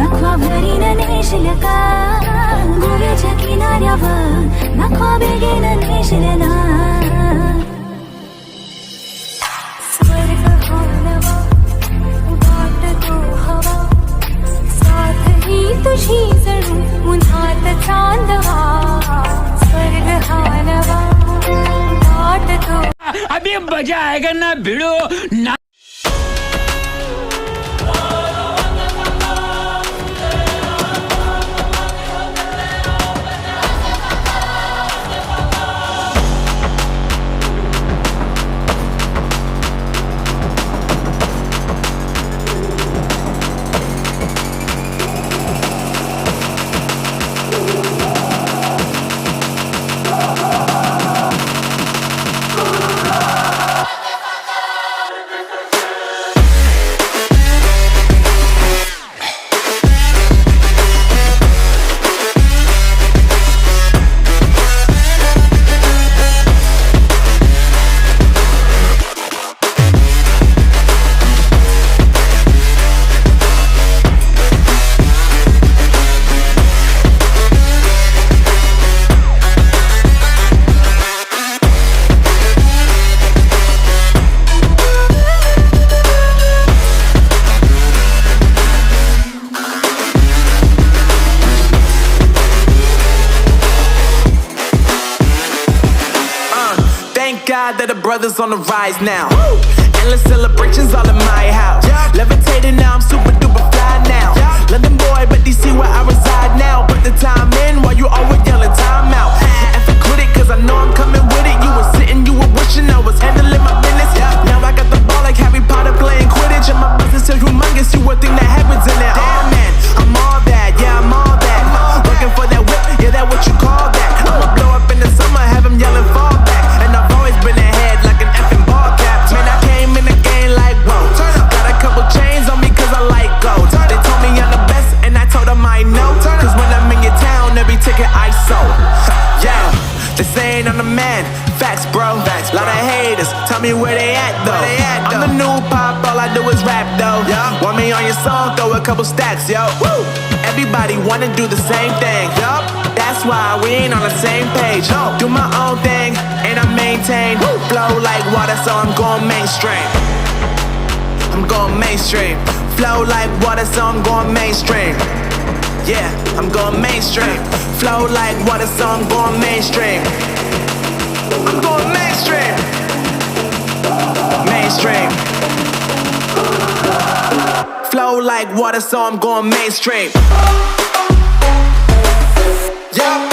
नखवा भरीन नेशिलका गोव्याच्या किनाऱ्यावर नखवा बेगीन नेशिलना स्वर्ग हा नवा वाटतो हवा साथ ही तुझी जणू उन्हात चांदवा स्वर्ग हा नवा वाटतो अभी मजा आएगा ना भिड़ो ना God that the brothers on the rise now. Endless celebrations all in my house. Levitating now, I'm super duper fly now. London boy, but DC where I reside now. Put the time in while you always yelling time out. And for quit it, cause I know I'm coming with it. You were sitting, you were wishing I was handling my business. Now I got the ball like Harry Potter playing Quidditch. And my business is humongous, you would think that happens in it. Oh man, I'm all that, yeah, I'm all that. Working for that whip, yeah, that what you call that. I'ma blow up in the summer, have them yelling fall back. And I've always been ahead like an effing ball cap. Man, I came in the game like, whoa. Got a couple chains on me cause I like gold. They told me I'm the best and I told them I know. Cause when I'm in your town, every ticket I sold. Yeah, they saying I'm the man. Facts, bro. Lot of haters, tell me where they at though. I'm the new pop, all I do is rap though. Want me on your song, throw a couple stacks, yo. Woo! Everybody wanna do the same thing. That's why we ain't on the same page. Do my own thing and I maintain. Flow like water, so I'm going mainstream. I'm going mainstream. Flow like water, so I'm going mainstream. Yeah, I'm going mainstream. Flow like water, so I'm going mainstream. I'm going mainstream. Mainstream. Flow like water, so I'm going mainstream. Yeah.